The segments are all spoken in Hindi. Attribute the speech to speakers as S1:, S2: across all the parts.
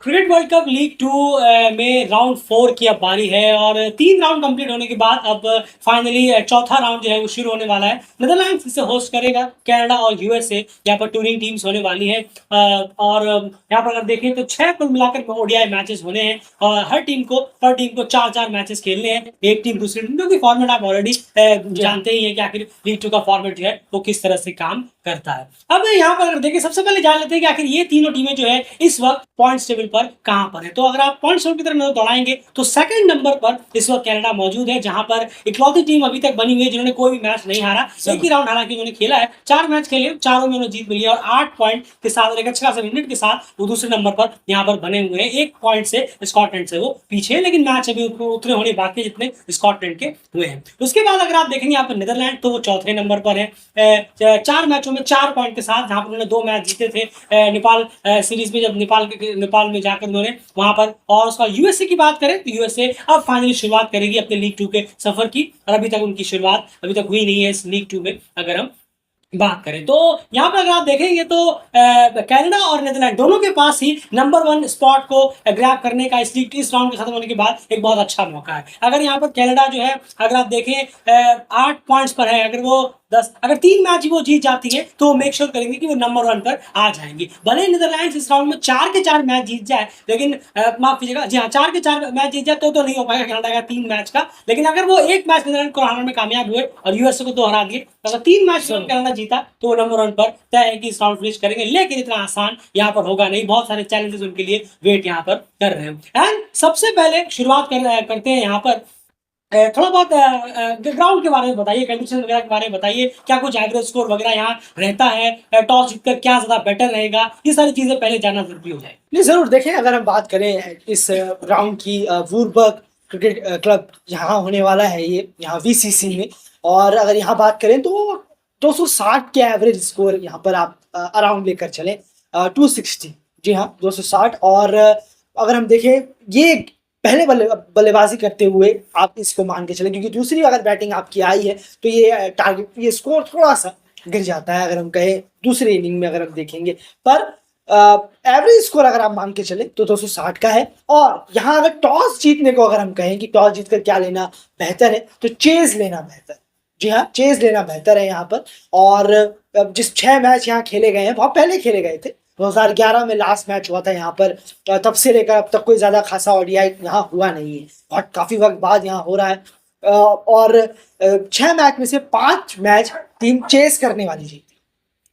S1: क्रिकेट वर्ल्ड कप लीग 2 में राउंड 4 की अब बारी है और 3 राउंड कंप्लीट होने के बाद अब फाइनली चौथा राउंड जो है वो शुरू होने वाला है। नीदरलैंड्स इसे होस्ट करेगा, कनाडा और यूएसए यहाँ पर टूरिंग टीम्स होने वाली है। और यहाँ पर अगर देखें तो 6 कुल मिलाकर ओडीआई मैचेस होने हैं और हर टीम को 4-4 मैचेस खेलने हैं, एक टीम दूसरी टीम, क्योंकि फॉर्मेट आप ऑलरेडी जानते ही हैं कि आखिर लीग 2 का फॉर्मेट जो है वो किस तरह से काम करता है। अब यहाँ पर देखिए, सबसे पहले जान लेते हैं कि आखिर ये तीनों टीमें जो है इस वक्त पॉइंट्स टेबल पर कहां पर है। तो अगर आप पॉइंट्स टेबल की तरफ नजर दौड़ाएंगे तो सेकंड नंबर पर इस वक्त कनाडा मौजूद है, जहां पर इकलौती टीम अभी तक बनी हुई है जिन्होंने कोई भी मैच नहीं हारा। एक ही राउंड हालांकि उन्होंने खेला है, 4 मैच खेले, चारों में उन्होंने जीत मिली है और 8 पॉइंट के साथ एक अच्छा खासा मिनट के साथ वो दूसरे नंबर पर यहाँ पर बने हुए हैं। 1 पॉइंट से स्कॉटलैंड से वो पीछे है, लेकिन मैच अभी उतने होने बाकी जितने स्कॉटलैंड के हुए हैं। उसके बाद अगर आप देखेंगे यहाँ पर नीदरलैंड, तो वो चौथे नंबर पर है 4 मैचों में 4 पॉइंट के साथ, जहां पर उन्होंने 2 मैच जीते थे नेपाल सीरीज में, जब नेपाल में जाकर उन्होंने वहां पर। और उसका यूएसए की बात करें तो यूएसए अब फाइनली शुरुआत करेगी अपने लीग 2 के सफर की, और अभी तक उनकी शुरुआत अभी तक हुई नहीं है इस लीग 2 में। अगर हम बात करें तो यहाँ पर अगर आप देखेंगे तो कनाडा और नीदरलैंड दोनों के पास ही नंबर 1 स्पॉट को ग्रैब करने का इस राउंड के खत्म होने के बाद एक बहुत अच्छा मौका है। अगर यहाँ पर कनाडा जो है, अगर आप देखें 8 पॉइंट्स पर है, अगर वो 10 अगर 3 मैच वो जीत जाती है तो मेक श्योर करेंगे कि वो नंबर 1 पर आ जाएंगी। भले नीदरलैंड इस राउंड में 4 के 4 मैच जीत जाए, लेकिन माफ कीजिएगा, जी हाँ, 4 के 4 मैच जीत जाए तो नहीं हो पाएगा कनाडा का 3 मैच का। लेकिन अगर वो एक मैच नीदरलैंड को हराने में कामयाब हुए और यूएसए को तो हरा दिए, अगर 3 मैच कनाडा जीता तो वो नंबर 1 पर तय है कि इस राउंड फिनिश करेंगे। लेकिन इतना आसान यहाँ पर होगा नहीं, बहुत सारे चैलेंजेस उनके लिए वेट यहाँ पर कर रहे हैं। एंड सबसे पहले शुरुआत करते हैं यहाँ पर थोड़ा बहुत ग्राउंड के बारे में बताइए, कंडीशन वगैरह के बारे में बताइए, क्या कुछ एवरेज स्कोर वगैरह यहाँ रहता है, टॉस जीतकर क्या ज्यादा बेटर रहेगा, ये सारी चीजें पहले जानना जरूरी हो जाए।
S2: नहीं, जरूर देखें। अगर हम बात करें इस राउंड की, वुरबर्ग क्रिकेट क्लब यहाँ होने वाला है, ये यहाँ वीसीसी में। और अगर यहाँ बात करें तो 260 के एवरेज स्कोर यहाँ पर आप अराउंड लेकर चलें, 260, जी हाँ 260। और अगर हम देखें ये पहले बल्लेबाजी करते हुए आप इसको मान के चलें, क्योंकि दूसरी अगर बैटिंग आपकी आई है तो ये स्कोर थोड़ा सा गिर जाता है। अगर हम कहें दूसरी इनिंग में अगर हम देखेंगे, पर एवरेज स्कोर अगर आप मान के चले तो 260 का है। और यहाँ अगर टॉस जीतने को अगर हम कहें कि टॉस जीतकर क्या लेना बेहतर है, तो चेज लेना बेहतर है। जी हाँ, चेज लेना बेहतर है यहाँ पर। और जिस 6 मैच यहाँ खेले गए हैं बहुत पहले खेले गए थे, 2011 में लास्ट मैच हुआ था यहाँ पर। तब से लेकर अब तक कोई ज्यादा खासा ओडीआई यहाँ हुआ नहीं है, बहुत काफी वक्त बाद यहाँ हो रहा है। और 6 मैच में से 5 मैच टीम चेस करने वाली जीती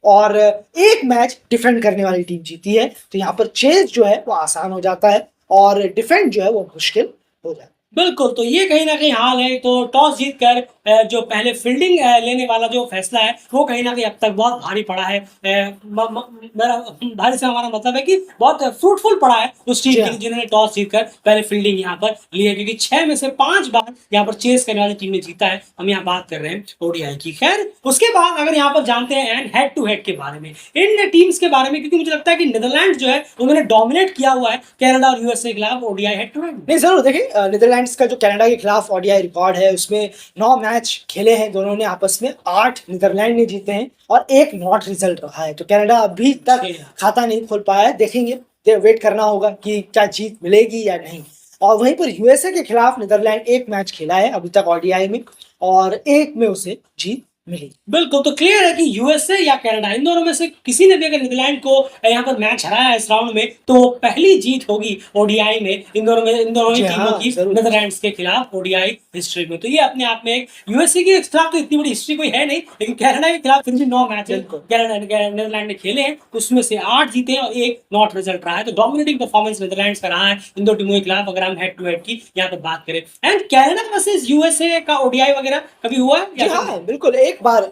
S2: और 1 मैच डिफेंड करने वाली टीम जीती है। तो यहाँ पर चेस जो है वो आसान हो जाता है और डिफेंड जो है वो मुश्किल हो जाता है।
S1: बिल्कुल, तो ये कहीं ना कहीं हाल है। तो टॉस जीतकर जो पहले फील्डिंग लेने वाला जो फैसला है वो कहीं ना कहीं अब तक बहुत भारी पड़ा है। मेरा भारी से हमारा मतलब है कि बहुत फ्रूटफुल पड़ा है उस टीम के लिए जिन्होंने टॉस जीतकर पहले फील्डिंग यहाँ पर ली है, क्योंकि 6 में से 5 बार यहाँ पर चेस करने वाली टीम ने जीता है। हम यहाँ बात कर रहे हैं ओडीआई की। खैर, उसके बाद अगर यहाँ पर जानते हैं हेड टू हेड के बारे में, इन टीम्स के बारे में, क्योंकि मुझे लगता है कि नीदरलैंड जो है उन्होंने डोमिनेट किया हुआ है कनाडा और यूएसए के खिलाफ ओडीआई हेड टू हेड।
S2: नहीं, जरूर देखें, नीदरलैंड्स का जो कनाडा के खिलाफ ओडीआई रिकॉर्ड है उसमें 9 मैच खेले हैं दोनों ने आपस में, 8 नीदरलैंड ने जीते हैं और 1 नॉट रिजल्ट रहा है। तो कनाडा अभी तक खाता नहीं खोल पाया है। देखेंगे, वेट करना होगा कि क्या जीत मिलेगी या नहीं। और वहीं पर यूएसए के खिलाफ नीदरलैंड 1 मैच खेला है अभी तक ओडीआई में और 1 में उसे जीत मिली।
S1: बिल्कुल, तो क्लियर है कि यूएसए या कनाडा, इन दोनों में से किसी ने भी अगर नीदरलैंड को यहाँ पर मैच हराया इस राउंड में तो पहली जीत होगी ओडीआई में इन दोनों ही टीमों की नीदरलैंड्स के खिलाफ ओडीआई हिस्ट्री में। तो ये अपने आप में यूएसए के खिलाफ तो इतनी बड़ी हिस्ट्री कोई है नहीं, लेकिन कनाडा के खिलाफ फिर भी 9 मैच नीदरलैंड ने खेले हैं, उसमें से 8 जीते हैं और 1 नॉट रिजल्ट रहा है। तो डोमिनेटिंग परफॉर्मेंस नीदरलैंड्स का रहा है इन दो टीमों के खिलाफ, अगर हम हेड टू हेड की यहाँ पर बात करें। एंड कनाडा वर्सेस यूएसए का ओडीआई वगैरह कभी हुआ है?
S2: हाँ, बिल्कुल, एक बार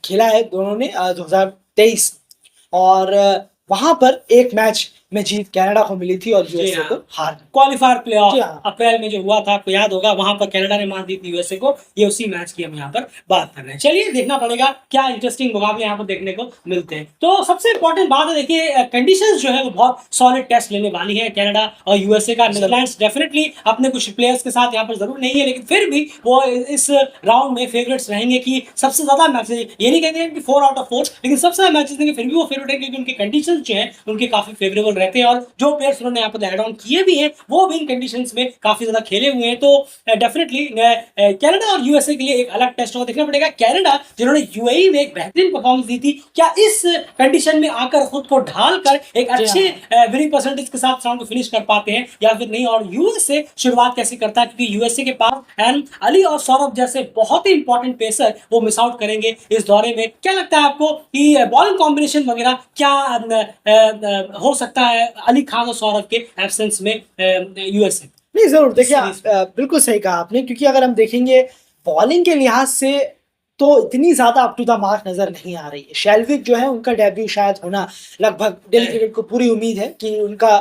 S2: खेला है दोनों ने 2023, और वहां पर 1 मैच में जीत कनाडा को मिली थी और यूएसए को हार।
S1: क्वालिफायर प्लेऑफ अप्रैल में जो हुआ था, आपको याद होगा, वहां पर कनाडा ने मान दी थी यूएसए को। ये उसी मैच की हम यहाँ पर बात कर रहे हैं। चलिए, देखना पड़ेगा क्या इंटरेस्टिंग मुकाबले यहाँ पर देखने को मिलते हैं। तो सबसे इंपॉर्टेंट बात है, देखिए, कंडीशंस जो है वो बहुत सॉलिड टेस्ट लेने वाली है कनाडा और यूएसए का। नीदरलैंड्स डेफिनेटली अपने कुछ प्लेयर्स के साथ यहाँ पर जरूर नहीं है, लेकिन फिर भी वो इस राउंड में फेवरेट्स रहेंगे कि सबसे ज्यादा मैचेस, ये नहीं कहते हैं कि 4 आउट ऑफ 4, लेकिन सबसे ज्यादा मैचेस देंगे, फिर भी वो फेवरेट है क्योंकि उनके कंडीशंस जो है उनके काफी फेवरेबल रहते हैं, और जो प्लेयर्स उन्होंने यहाँ पर एड ऑन किए भी हैं वो भी इन कंडीशंस में काफी ज्यादा खेले हुए हैं। तो डेफिनेटली कनाडा और यूएसए के लिए एक अलग टेस्ट होगा, देखना पड़ेगा कनाडा जिन्होंने यूएई में एक बेहतरीन परफॉर्मेंस दी थी, क्या इस कंडीशन में आकर खुद को ढाल कर एक अच्छे विनिंग परसेंटेज के साथ राउंड को फिनिश कर पाते हैं या फिर नहीं, और यूएसए शुरुआत कैसे करता है, क्योंकि यूएसए के पास एन अली और सौरभ जैसे बहुत ही इंपॉर्टेंट पेसर वो मिस आउट करेंगे इस दौरे में। क्या लगता है आपको कि बॉलिंग कॉम्बिनेशन वगैरह क्या हो सकता है अली खान और सौरभ के एब्सेंस में यूएसए?
S2: नहीं, जरूर देखिए, बिल्कुल सही कहा आपने, क्योंकि अगर हम देखेंगे बॉलिंग के लिहाज से तो इतनी ज्यादा अप टू द मार्क नजर नहीं आ रही है। शेल्विक जो है उनका डेब्यू शायद होना लगभग, डेली क्रिकेट को पूरी उम्मीद है कि उनका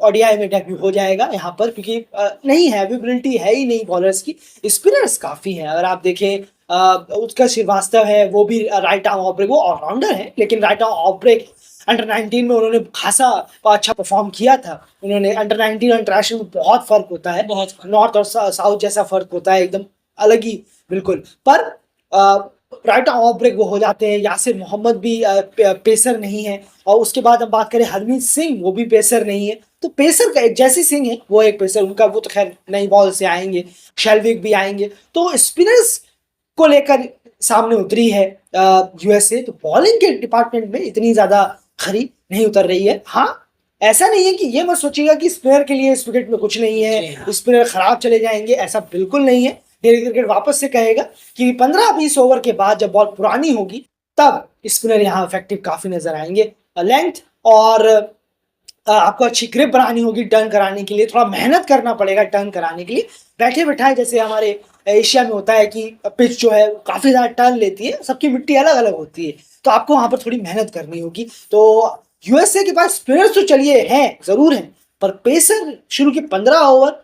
S2: ओडीआई में डेब्यू हो जाएगा यहाँ पर, क्योंकि नहीं है, अवेलेबिलिटी है ही नहीं बॉलर्स की। स्पिनर्स काफी हैं, अगर आप देखें उत्कर्ष श्रीवास्तव है, वो भी राइट आर्म ऑफ ब्रेक, वो ऑलराउंडर है, लेकिन right arm off break under 19 में उन्होंने खासा अच्छा परफॉर्म किया था। उन्होंने अंडर 19 और इंटरनेशनल में बहुत फर्क होता है,
S1: बहुत
S2: नॉर्थ और साउथ जैसा फर्क होता है, एकदम अलग ही बिल्कुल। पर राइट आर्म ऑफ ब्रेक वो हो जाते हैं। यासिर मोहम्मद भी पेसर नहीं है, और उसके बाद हम बात करें हरमीत सिंह, वो भी पेसर नहीं है। तो पेसर का एक जैसी सिंह है वो एक पेसर, उनका वो तो खैर नई बॉल से आएंगे, शेल्विक भी आएंगे। तो स्पिनर्स को लेकर सामने उतरी है यूएसए, तो बॉलिंग के डिपार्टमेंट में इतनी ज्यादा खरी नहीं उतर रही है। हाँ, ऐसा नहीं है कि ये मत सोचिएगा कि स्पिनर के लिए इस विकेट में कुछ नहीं है, स्पिनर खराब चले जाएंगे, ऐसा बिल्कुल नहीं है। डेली क्रिकेट वापस से कहेगा कि 15-20 ओवर के बाद जब बॉल पुरानी होगी तब स्पिनर यहाँ इफेक्टिव काफी नजर आएंगे। लेंथ और आपको अच्छी ग्रिप बनानी होगी टर्न कराने के लिए, थोड़ा मेहनत करना पड़ेगा टर्न कराने के लिए। बैठे बैठाए जैसे हमारे एशिया में होता है कि पिच जो है काफी ज्यादा टर्न लेती है, सबकी मिट्टी अलग अलग होती है, तो आपको वहां पर थोड़ी मेहनत करनी होगी। तो यूएसए के पास स्पिनर्स तो चलिए हैं, जरूर हैं, पर पेसर शुरू के 15 ओवर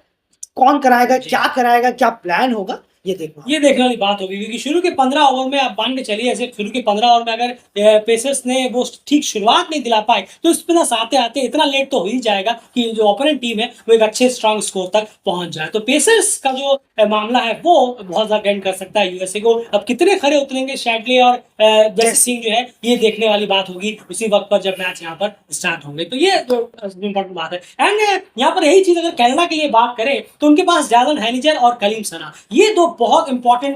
S2: कौन कराएगा, क्या कराएगा, क्या प्लान होगा, ये
S1: देखने वाली बात होगी, क्योंकि शुरू के 15 ओवर में आप मान के चलिए, ऐसे शुरू के 15 ओवर में अगर पेसर्स ने वो ठीक शुरुआत नहीं दिला पाए तो स्पिनर्स आते आते इतना लेट तो हो ही जाएगा कि जो ओपोनेंट टीम है वो एक अच्छे स्ट्रांग स्कोर तक पहुंच जाए। तो पेसर्स का जो मामला है वो बहुत ज्यादा गेंद कर सकता है यूएसए को। अब कितने खड़े उतरेंगे शैडले और जैसे सिंह जो है, ये देखने वाली बात होगी उसी वक्त पर जब मैच यहाँ पर स्टार्ट होंगे। तो ये इंपॉर्टेंट बात है। एंड यहाँ पर यही चीज अगर कनाडा के लिए बात करें तो उनके पास जैलन हैनिजर और कलीम सना, ये दो बहुत इंपॉर्टेंट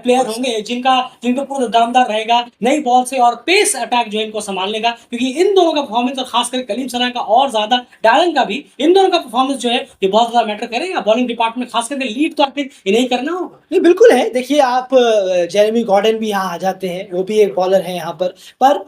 S1: प्लेयर होंगे जिनको पूरा दमदार रहेगा नई बॉल से और पेस अटैक जो इनको संभालने का, क्योंकि इन दोनों का परफॉर्मेंस और खासकर कलीम सना का और ज्यादा, डायलन का भी, इन दोनों का परफॉर्मेंस जो है ये बहुत ज्यादा मैटर करेगा बॉलिंग डिपार्टमेंट, खास करके लीड तो आखिर इन्हें करना होगा।
S2: नहीं, बिल्कुल है। देखिए, आप जेरेमी गॉर्डन भी यहाँ आ जाते हैं, वो भी एक बॉलर है यहाँ पर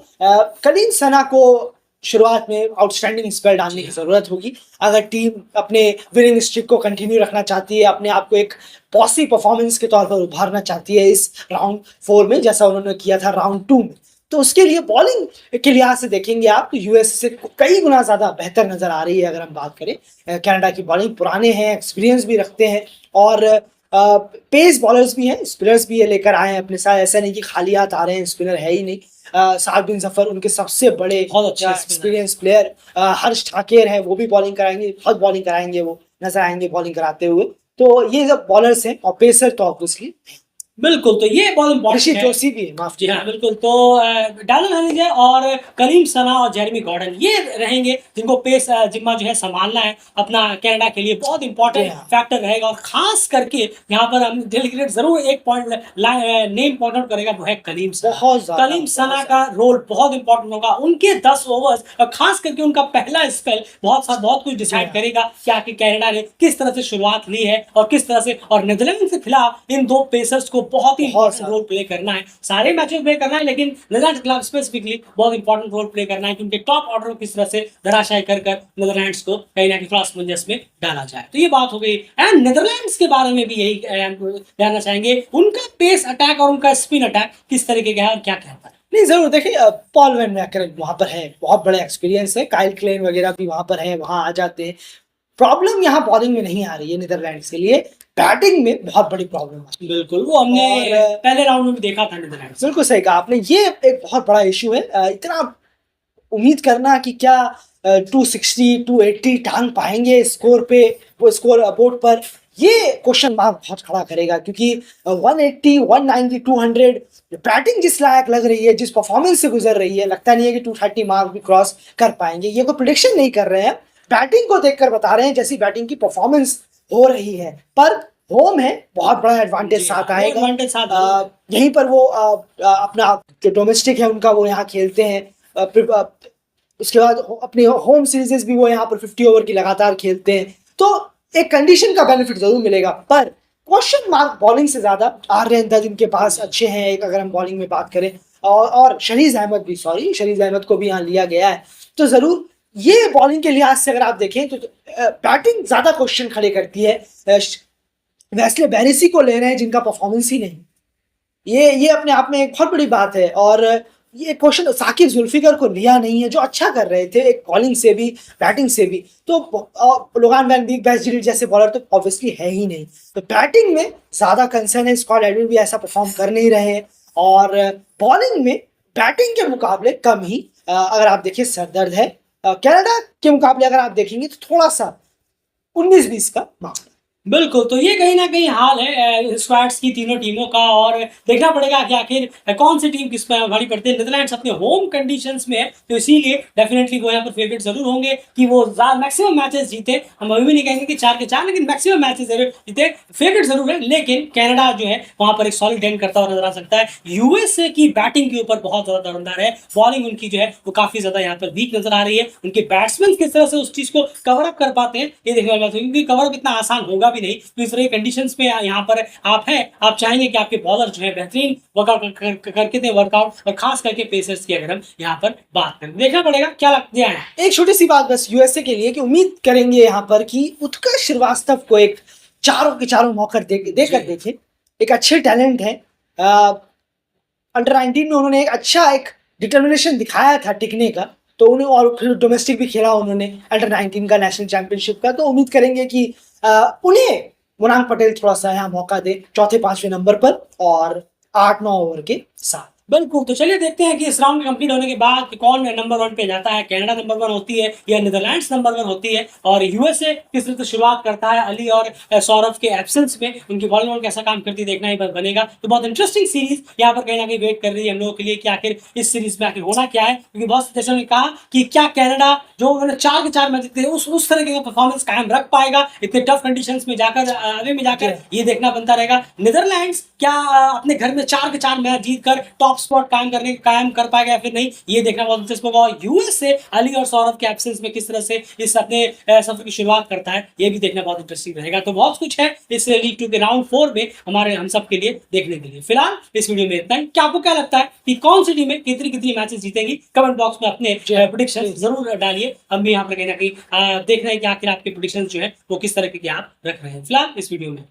S2: कलीम सना को शुरुआत में आउटस्टैंडिंग स्पेल डालने की जरूरत होगी अगर टीम अपने विनिंग स्ट्रिक को कंटिन्यू रखना चाहती है, अपने आप को एक पॉसी परफॉर्मेंस के तौर पर उभारना चाहती है इस राउंड 4 में, जैसा उन्होंने किया था राउंड 2 में। तो उसके लिए बॉलिंग के लिहाज से देखेंगे आप तो यूएस से कई गुना ज्यादा बेहतर नजर आ रही है। अगर हम बात करें कनाडा की बॉलिंग, पुराने हैं, एक्सपीरियंस भी रखते हैं, और पेस बॉलर्स भी हैं, स्पिनर्स भी ये लेकर आए हैं अपने साथ, ऐसा नहीं कि खाली हाथ आ रहे हैं, स्पिनर है ही नहीं। साद बिन जफर उनके सबसे बड़े
S1: बहुत अच्छे
S2: एक्सपीरियंस प्लेयर, हर्ष ठाकेर है, वो भी बॉलिंग कराएंगे, बहुत बॉलिंग कराएंगे, वो नजर आएंगे बॉलिंग कराते हुए। तो ये जब बॉलर्स हैं, और पेसर तो ऑब्वियसली
S1: बिल्कुल, तो ये बहुत इंपॉर्टेंट है।
S2: जोशी भी है, माफ
S1: जी हाँ, बिल्कुल। तो डालन हैनिजर और कलीम सना और जेरेमी गॉर्डन ये रहेंगे जिनको पेस जिम्मा जो है संभालना है अपना कनाडा के लिए, बहुत इंपॉर्टेंट फैक्टर रहेगा। और खास करके यहाँ पर हम दिल्ली क्रिकेट जरूर एक पॉइंट नेम पॉइंट आउट करेगा, वो है कलीम सना। कलीम सना का रोल बहुत इंपॉर्टेंट होगा, उनके 10 ओवर्स और खास करके उनका पहला स्पेल बहुत कुछ डिसाइड करेगा कि आखिर कनाडा ने किस तरह से शुरुआत ली है और किस तरह से, और नीदरलैंड के खिलाफ इन दो पेसर्स को बहुत ही रोल प्ले करना है, सारे मैचेस प्ले करना है, लेकिन नीदरलैंड के खिलाफ स्पेसिफिकली बहुत इंपॉर्टेंट रोल प्ले करना है कि उनके टॉप ऑर्डर को किस तरह से धराशायी कर नीदरलैंड्स को कहीं ना कहीं क्रॉस मंजस में डाला जाए। तो ये बात हो गई। एंड नीदरलैंड्स के बारे में भी यही जानना चाहेंगे, उनका पेस अटैक और उनका स्पिन अटैक किस तरीके का है और क्या कहता है।
S2: नहीं, जरूर देखिए, पॉल वैन मैकरल वहां पर है, बहुत बड़ा एक्सपीरियंस है, काइल क्लेन वगैरह भी वहां पर है, वहां आ जाते हैं। प्रॉब्लम यहाँ बॉलिंग में नहीं आ रही है नीदरलैंड्स के लिए, बैटिंग में बहुत बड़ी प्रॉब्लम है।
S1: बिल्कुल, वो हमने पहले राउंड में भी देखा था नीदरलैंड्स।
S2: बिल्कुल सही कहा आपने, ये एक बहुत बड़ा इशू है। इतना उम्मीद करना कि क्या 260 280 टांग पाएंगे स्कोर पे, वो स्कोर बोर्ड पर, ये क्वेश्चन मार्क बहुत खड़ा करेगा, क्योंकि 180, 190, 200 बैटिंग जिस लायक लग रही है, जिस परफॉर्मेंस से गुजर रही है, लगता नहीं है कि 230 मार्क भी क्रॉस कर पाएंगे। ये कोई प्रिडिक्शन नहीं कर रहे हैं, बैटिंग को देखकर बता रहे हैं जैसी बैटिंग की परफॉर्मेंस हो रही है। पर होम है, बहुत बड़ा एडवांटेज साथ आएगा।
S1: एडवांटेज साथ
S2: यहीं पर वो अपना जो डोमेस्टिक है उनका वो यहाँ खेलते हैं। उसके बाद अपनी होम सीरीजेस भी वो यहाँ पर 50 ओवर की लगातार खेलते हैं, तो एक कंडीशन का बेनिफिट जरूर मिलेगा। पर क्वेश्चन मार्क बॉलिंग से ज्यादा आर्यन दत्त इनके पास अच्छे हैं, एक अगर हम बॉलिंग में बात करें, और शरीज अहमद को भी यहाँ लिया गया है। तो जरूर ये बॉलिंग के लिहाज से अगर आप देखें तो बैटिंग ज्यादा क्वेश्चन खड़े करती है। वेस्ले बैरिसी को ले रहे हैं जिनका परफॉर्मेंस ही नहीं, ये अपने आप में एक बहुत बड़ी बात है। और ये क्वेश्चन साकिब जुल्फिकर को लिया नहीं है, जो अच्छा कर रहे थे एक बॉलिंग से भी बैटिंग से भी। तो लोगान वैन बीक, बेस्ट जिलिट जैसे बॉलर तो ऑब्वियसली है ही नहीं। तो बैटिंग में ज्यादा कंसर्न है, स्कॉट एडविन भी ऐसा परफॉर्म कर नहीं रहे हैं, और बॉलिंग में बैटिंग के मुकाबले कम ही अगर आप देखिए सरदर्द है। कनाडा के मुकाबले अगर आप देखेंगे तो थोड़ा सा 19-20 का मामला।
S1: बिल्कुल, तो ये कहीं ना कहीं हाल है स्क्वाड्स की तीनों टीमों का, और देखना पड़ेगा कि आखिर कौन सी टीम किस पर भारी पड़ती है। नीदरलैंड्स अपने होम कंडीशंस में है, तो इसीलिए डेफिनेटली वो यहाँ पर फेवरेट जरूर होंगे कि वो मैक्सिमम मैचेस जीते। हम अभी भी नहीं कहेंगे कि 4 के 4, लेकिन मैक्सिमम मैचेस जीते, फेवरेट जरूर है। लेकिन कनाडा जो है वहां पर एक सॉलिड एंड करता हुआ नजर आ सकता है। यूएसए की बैटिंग के ऊपर बहुत ज्यादा दमदार है, बॉलिंग उनकी जो है वो काफी ज्यादा यहाँ पर वीक नजर आ रही है। उनके बैट्समैन किस तरह से उस चीज को कवर अप कर पाते हैं ये देखने वाला, क्योंकि कवर अप इतना आसान होगा भी नहीं। तो इस तरह कंडीशंस में यहाँ पर आप चाहेंगे कि आपके बॉलर जो है बेहतरीन वर्कआउट करके दें वर्कआउट, और खास करके पेसर्स की अगर हम यहाँ पर बात करें, देखना पड़ेगा क्या लगता है।
S2: एक छोटी सी बात बस यूएसए के लिए कि उम्मीद करेंगे यहाँ पर कि उत्कर्ष श्रीवास्तव को एक चारों के चारों मौका देकर देखे। एक अच्छे टैलेंट है, अंडर 19 में उन्होंने एक डिटर्मिनेशन दिखाया था टिकने का, तो उन्हें, और फिर डोमेस्टिक भी खेला उन्होंने अंडर 19 का नेशनल चैंपियनशिप का। तो उम्मीद करेंगे कि उन्हें मुनांग पटेल थोड़ा सा यहाँ मौका दे 4-5वें नंबर पर और 8-9 ओवर के साथ।
S1: बिल्कुल, तो चलिए देखते हैं कि इस राउंड कंप्लीट होने के बाद कि कौन नंबर 1 पे जाता है। कनाडा नंबर 1 होती है या नीदरलैंड्स नंबर 1 होती है, और यूएसए किस तरह से शुरुआत करता है अली और सौरभ के एब्सेंस में, उनकी बॉलिंग कैसा काम करती है देखना ही बनेगा। तो बहुत इंटरेस्टिंग सीरीज यहाँ पर कहीं ना कहीं वेट कर रही है हम लोगों के लिए कि आखिर इस सीरीज में आखिर होना क्या है। क्योंकि बहुत जैसे उन्होंने कहा कि क्या कनाडा जो उन्होंने 4 के 4 मैच जीते उस तरह का परफॉर्मेंस कायम रख पाएगा इतने टफ कंडीशन में जाकर, ये देखना बनता रहेगा। नीदरलैंड्स क्या अपने घर में 4 के 4 मैच जीतकर टॉप स्पॉट कायम कर पाएगा या फिर नहीं, ये देखना बहुत दिलचस्प होगा। और यूएसए अली और सौरभ के एब्सेंस में किस तरह से इस अपने सफर की शुरुआत करता है, ये भी देखना बहुत इंटरेस्टिंग रहेगा। तो बहुत कुछ है इस लीग 2 के राउंड 4 में हम सब के लिए देखने के लिए। फिलहाल इस वीडियो में इतना ही। क्या आपको क्या लगता है कि कौन सी टीमें कितनी मैचेस जीतेंगी? कमेंट बॉक्स में अपने प्रेडिक्शन जरूर डालिए। हम भी यहाँ पर कहीं ना कहीं देख रहे हैं कि आखिर आपके प्रेडिक्शन जो है वो किस तरह के आप रख रहे हैं। फिलहाल इस वीडियो में